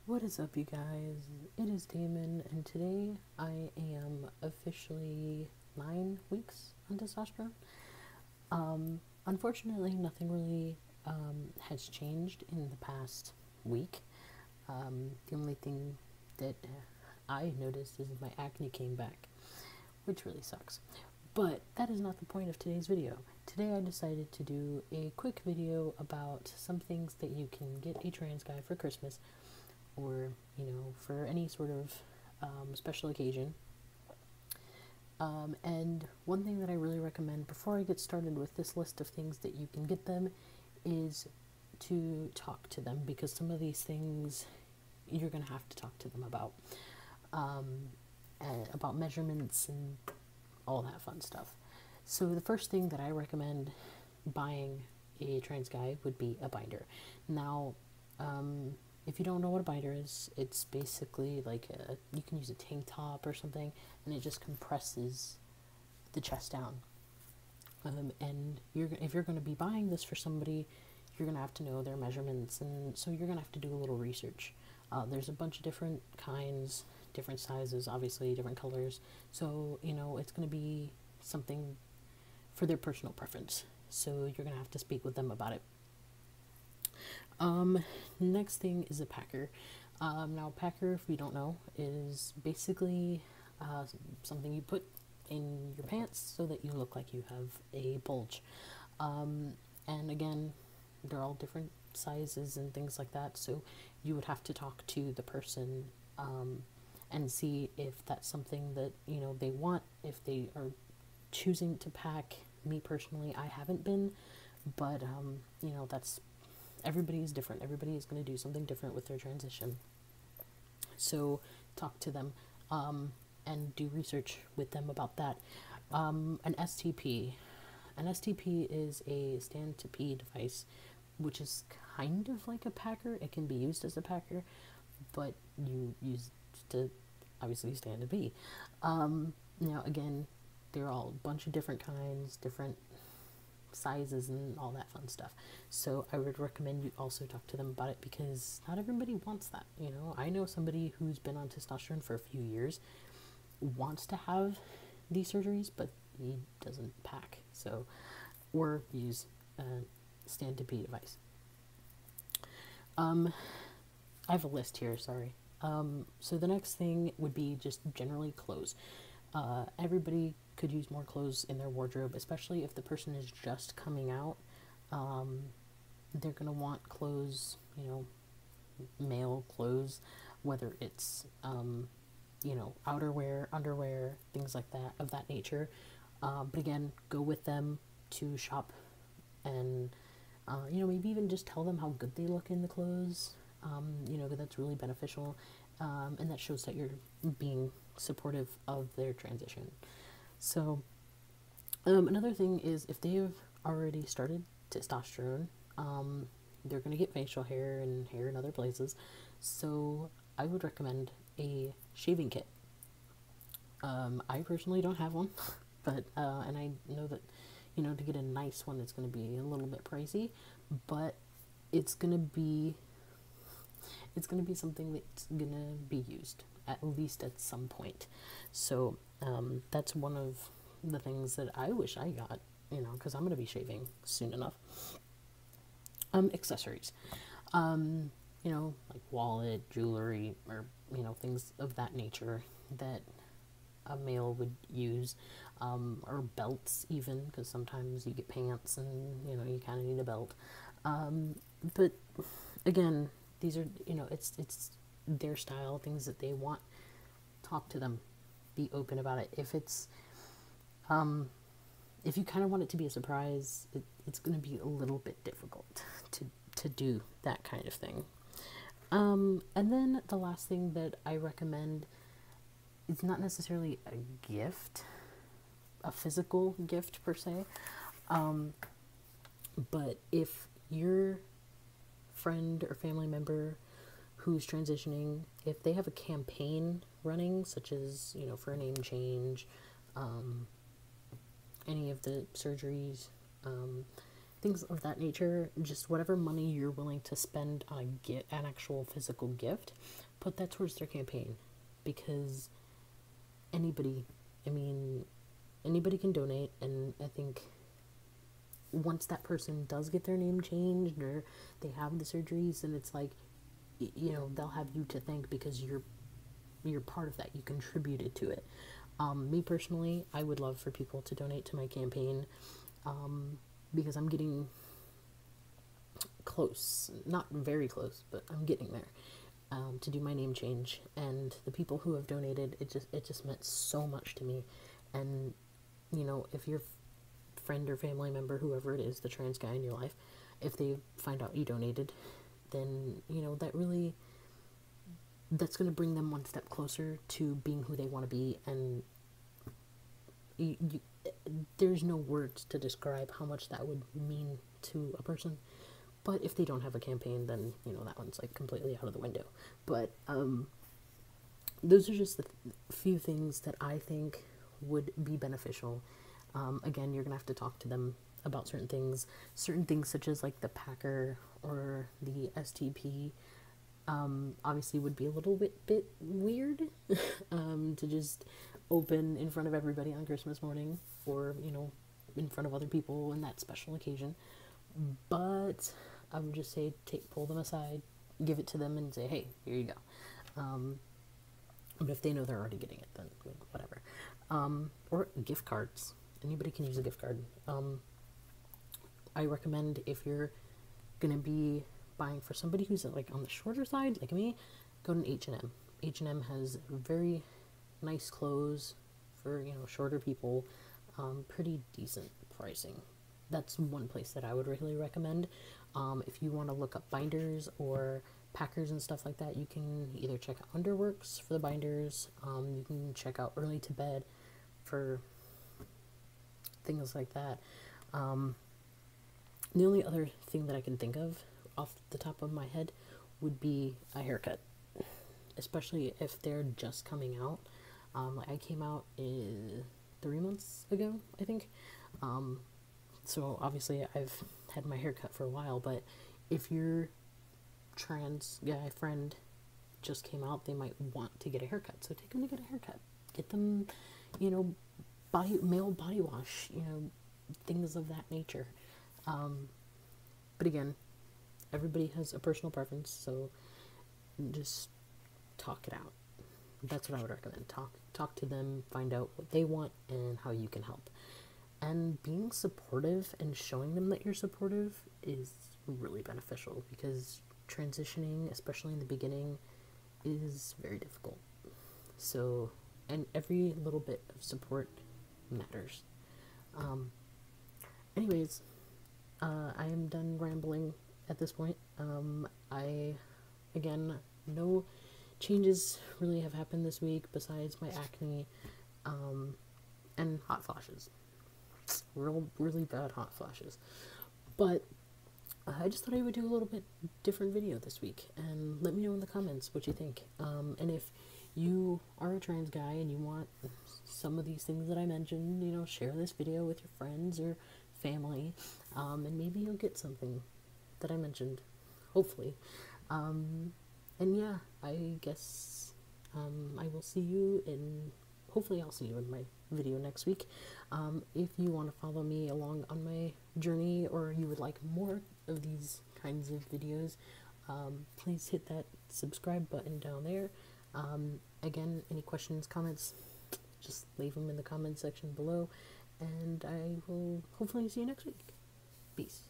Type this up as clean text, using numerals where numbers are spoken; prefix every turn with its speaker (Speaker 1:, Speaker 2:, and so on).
Speaker 1: What is up, you guys? It is Damon, and today I am officially 9 weeks on testosterone. Unfortunately, nothing really has changed in the past week. The only thing that I noticed is my acne came back, which really sucks. But that is not the point of today's video. Today I decided to do a quick video about some things that you can get a trans guy for Christmas, or for any sort of special occasion. And one thing that I really recommend before I get started with this list of things that you can get them is to talk to them, because some of these things you're going to have to talk to them about measurements and all that fun stuff. So the first thing that I recommend buying a trans guy would be a binder. Now, if you don't know what a binder is, it's basically like you can use a tank top or something, and it just compresses the chest down. And if you're going to be buying this for somebody, you're going to have to know their measurements, and so you're going to have to do a little research. There's a bunch of different kinds, different sizes, obviously different colors. So it's going to be something for their personal preference. So you're going to have to speak with them about it. Next thing is a packer. Now, packer, if you don't know, is basically something you put in your pants so that you look like you have a bulge. And again, they're all different sizes and things like that, so you would have to talk to the person and see if that's something that they want, if they are choosing to pack. Me personally, I haven't been, but that's, everybody is different. Everybody is going to do something different with their transition. So talk to them and do research with them about that. An STP. An STP is a stand-to-pee device, which is kind of like a packer. It can be used as a packer, but you use to obviously stand to pee. Now, again, they're all a bunch of different kinds, different sizes and all that fun stuff. So I would recommend you also talk to them about it, because not everybody wants that. I know somebody who's been on testosterone for a few years, wants to have these surgeries, but he doesn't pack, so, or use a stand to pee device. I have a list here, sorry. So the next thing would be just generally clothes. Everybody could use more clothes in their wardrobe, especially if the person is just coming out. They're going to want clothes, male clothes, whether it's, outerwear, underwear, things like that, of that nature. But again, go with them to shop and, maybe even just tell them how good they look in the clothes. That's really beneficial. And that shows that you're being supportive of their transition. So, another thing is, if they've already started testosterone, they're going to get facial hair and hair in other places. So I would recommend a shaving kit. I personally don't have one, but, and I know that, to get a nice one, it's going to be a little bit pricey, but it's going to be something that's going to be used, at least at some point. So, that's one of the things that I wish I got, because I'm going to be shaving soon enough. Accessories, like wallet, jewelry, or, things of that nature that a male would use, or belts even, because sometimes you get pants and, you kind of need a belt. But again, these are, it's their style, things that they want. Talk to them, be open about it. If it's, if you kind of want it to be a surprise, it's going to be a little bit difficult to do that kind of thing. And then the last thing that I recommend is not necessarily a gift, a physical gift per se, but if your friend or family member who's transitioning, if they have a campaign running, such as, for a name change, any of the surgeries, things of that nature. Just whatever money you're willing to spend on an actual physical gift, put that towards their campaign, because anybody, I mean, anybody can donate, and I think once that person does get their name changed or they have the surgeries, and it's like, you know, they'll have you to thank because you're part of that. You contributed to it. Me personally, I would love for people to donate to my campaign, because I'm getting close, not very close, but I'm getting there, to do my name change. And the people who have donated, it just meant so much to me. And you know, if your friend or family member, whoever it is, the trans guy in your life, if they find out you donated, then you know that's going to bring them one step closer to being who they want to be. And there's no words to describe how much that would mean to a person. But if they don't have a campaign, then you know that one's like completely out of the window. But those are just the few things that I think would be beneficial. Again, you're gonna have to talk to them about certain things such as like the Packer or the STP. Obviously would be a little bit weird to just open in front of everybody on Christmas morning, or you know, in front of other people in that special occasion. But I would just say pull them aside, give it to them, and say, hey, here you go. But if they know they're already getting it, then whatever. Or gift cards. Anybody can use a gift card. I recommend, if you're gonna be buying for somebody who's like on the shorter side, like me, go to H&M. H&M has very nice clothes for, you know, shorter people, pretty decent pricing. That's one place that I would really recommend. If you want to look up binders or packers and stuff like that, you can either check out Underworks for the binders. You can check out Early to Bed for things like that. The only other thing that I can think of off the top of my head would be a haircut, especially if they're just coming out. Like I came out 3 months ago, I think. So obviously I've had my hair cut for a while, but if your trans guy friend just came out, they might want to get a haircut. So take them to get a haircut. Get them, you know, male body wash, you know, things of that nature. But again, everybody has a personal preference, so just talk it out. That's what I would recommend. Talk to them, find out what they want and how you can help. And being supportive and showing them that you're supportive is really beneficial, because transitioning, especially in the beginning, is very difficult. So, and every little bit of support matters. Anyways, I am done rambling at this point. Again, no changes really have happened this week besides my acne, and hot flashes. Really bad hot flashes. But I just thought I would do a little bit different video this week, and let me know in the comments what you think. And if you are a trans guy and you want some of these things that I mentioned, you know, share this video with your friends or family, and maybe you'll get something that I mentioned, hopefully. And yeah, I guess I will see you in, hopefully I'll see you in my video next week. If you want to follow me along on my journey, or you would like more of these kinds of videos, please hit that subscribe button down there. Again, any questions, comments, just leave them in the comment section below, and I will hopefully see you next week. Peace.